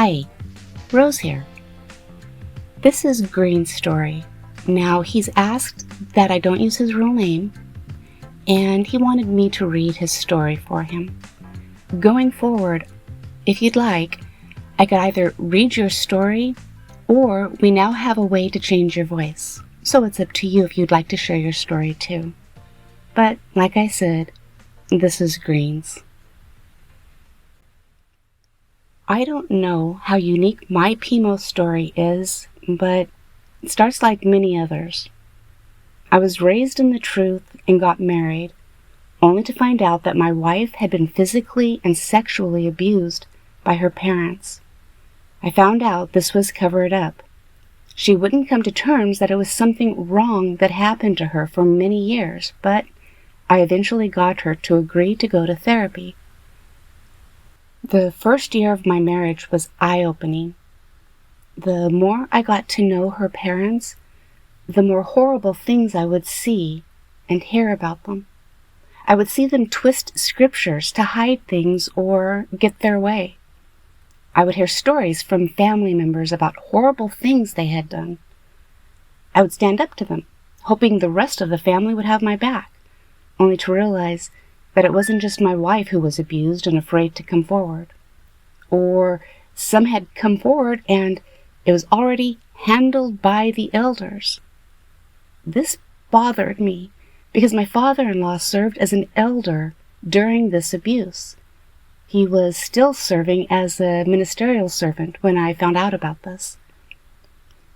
Hi, Rose here. This is Green's story. Now, he's asked that I don't use his real name, and he wanted me to read his story for him. Going forward, if you'd like, I could either read your story, or we now have a way to change your voice. So it's up to you if you'd like to share your story too. But, like I said, this is Green's. I don't know how unique my PIMO story is, but it starts like many others. I was raised in the truth and got married, only to find out that my wife had been physically and sexually abused by her parents. I found out this was covered up. She wouldn't come to terms that it was something wrong that happened to her for many years, but I eventually got her to agree to go to therapy. The first year of my marriage was eye-opening. The more I got to know her parents, the more horrible things I would see and hear about them. I would see them twist scriptures to hide things or get their way. I would hear stories from family members about horrible things they had done. I would stand up to them, hoping the rest of the family would have my back, only to realize that it wasn't just my wife who was abused and afraid to come forward. Or some had come forward and it was already handled by the elders. This bothered me because my father-in-law served as an elder during this abuse. He was still serving as a ministerial servant when I found out about this.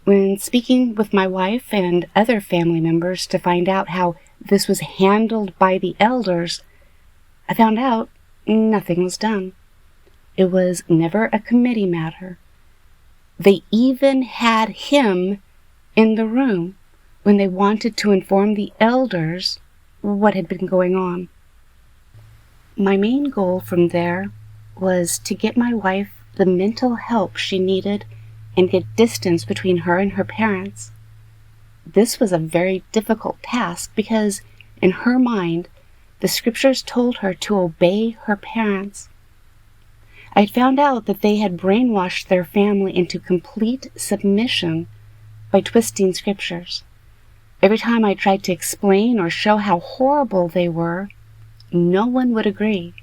When speaking with my wife and other family members to find out how this was handled by the elders, I found out nothing was done. It was never a committee matter. They even had him in the room when they wanted to inform the elders what had been going on. My main goal from there was to get my wife the mental help she needed and get distance between her and her parents. This was a very difficult task because, in her mind, the scriptures told her to obey her parents. I had found out that they had brainwashed their family into complete submission by twisting scriptures. Every time I tried to explain or show how horrible they were, no one would agree.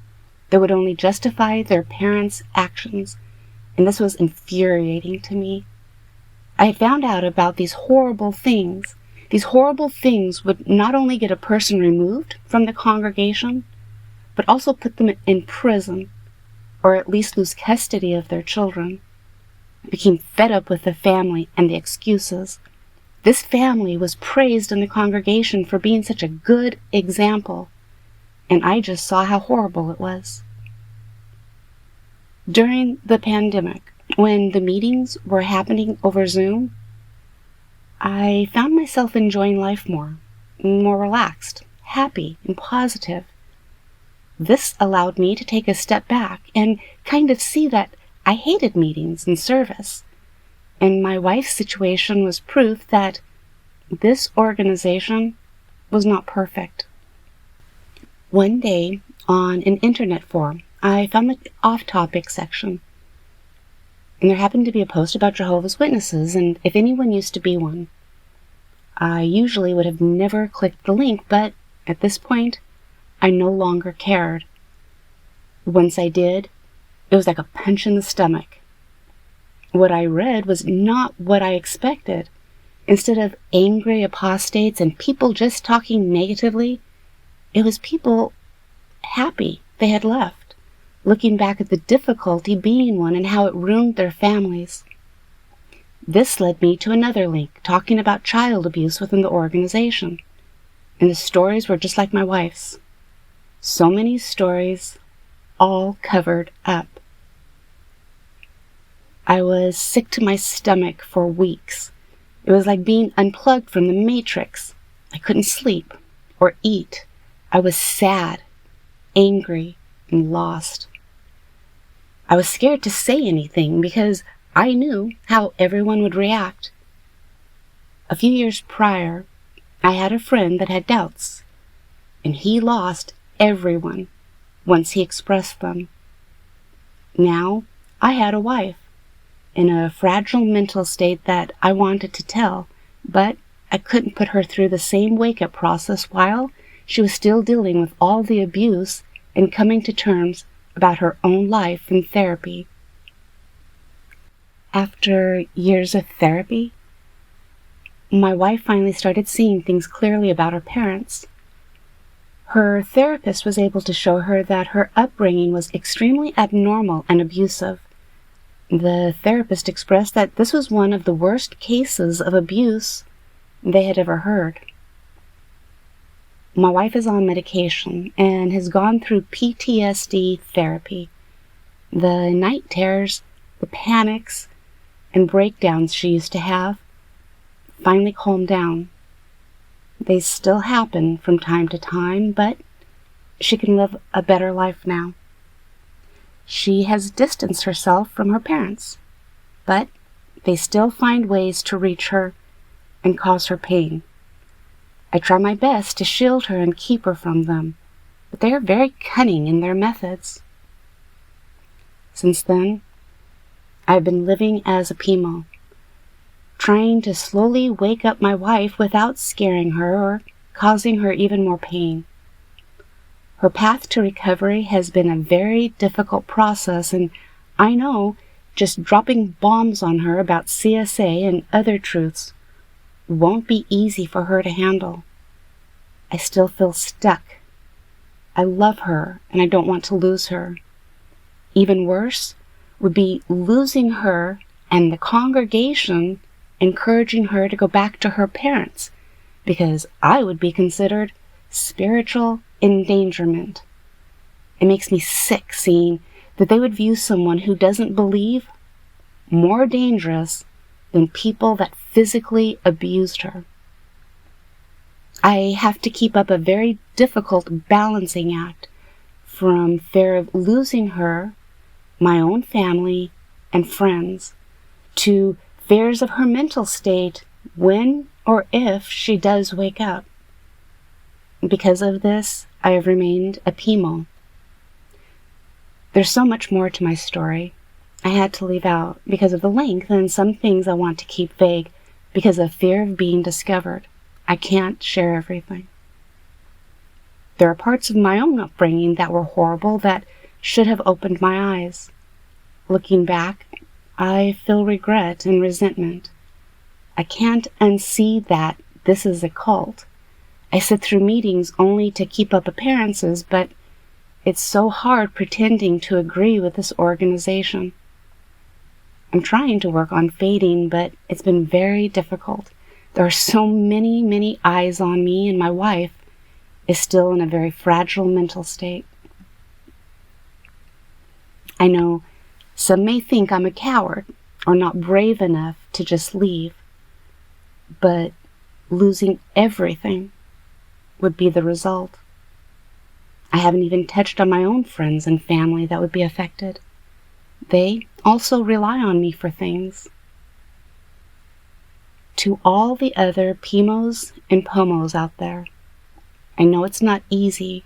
They would only justify their parents' actions, and this was infuriating to me. I had found out about these horrible things. These horrible things would not only get a person removed from the congregation, but also put them in prison, or at least lose custody of their children. I became fed up with the family and the excuses. This family was praised in the congregation for being such a good example, and I just saw how horrible it was. During the pandemic, when the meetings were happening over Zoom, I found myself enjoying life more relaxed, happy, and positive. This allowed me to take a step back and kind of see that I hated meetings and service. And my wife's situation was proof that this organization was not perfect. One day, on an internet forum, I found the off-topic section. And there happened to be a post about Jehovah's Witnesses, and if anyone used to be one. I usually would have never clicked the link, but at this point, I no longer cared. Once I did, it was like a punch in the stomach. What I read was not what I expected. Instead of angry apostates and people just talking negatively, it was people happy they had left, looking back at the difficulty being one and how it ruined their families. This led me to another link talking about child abuse within the organization, and the stories were just like my wife's. So many stories, all covered up. I was sick to my stomach for weeks. It was like being unplugged from the Matrix. I couldn't sleep or eat. I was sad, angry, and lost. I was scared to say anything because I knew how everyone would react. A few years prior, I had a friend that had doubts, and he lost everyone once he expressed them. Now, I had a wife in a fragile mental state that I wanted to tell, but I couldn't put her through the same wake-up process while she was still dealing with all the abuse and coming to terms about her own life in therapy. After years of therapy, my wife finally started seeing things clearly about her parents. Her therapist was able to show her that her upbringing was extremely abnormal and abusive. The therapist expressed that this was one of the worst cases of abuse they had ever heard. My wife is on medication and has gone through PTSD therapy. The night terrors, the panics, and breakdowns she used to have finally calmed down. They still happen from time to time, but she can live a better life now. She has distanced herself from her parents, but they still find ways to reach her and cause her pain. I try my best to shield her and keep her from them, but they are very cunning in their methods. Since then, I've been living as a PIMO, trying to slowly wake up my wife without scaring her or causing her even more pain. Her path to recovery has been a very difficult process, and I know just dropping bombs on her about CSA and other truths won't be easy for her to handle. I still feel stuck. I love her, and I don't want to lose her. Even worse would be losing her and the congregation encouraging her to go back to her parents, because I would be considered spiritual endangerment. It makes me sick seeing that they would view someone who doesn't believe more dangerous than people that physically abused her. I have to keep up a very difficult balancing act from fear of losing her, my own family, and friends, to fears of her mental state when or if she does wake up. Because of this, I have remained a PIMO. There's so much more to my story I had to leave out because of the length, and some things I want to keep vague because of fear of being discovered. I can't share everything. There are parts of my own upbringing that were horrible that should have opened my eyes. Looking back, I feel regret and resentment. I can't unsee that this is a cult. I sit through meetings only to keep up appearances, but it's so hard pretending to agree with this organization. I'm trying to work on fading, but it's been very difficult. There are so many eyes on me, and my wife is still in a very fragile mental state. I know some may think I'm a coward or not brave enough to just leave, but losing everything would be the result. I haven't even touched on my own friends and family that would be affected. They also rely on me for things. To all the other PIMOs and POMOs out there, I know it's not easy.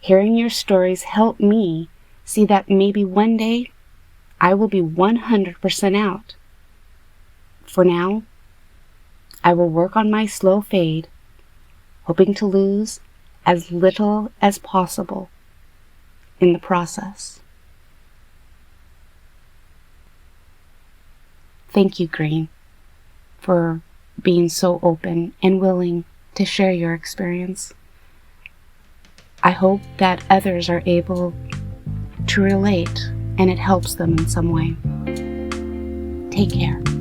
Hearing your stories help me see that maybe one day I will be 100% out. For now, I will work on my slow fade, hoping to lose as little as possible in the process. Thank you, Green, for being so open and willing to share your experience. I hope that others are able to relate and it helps them in some way. Take care.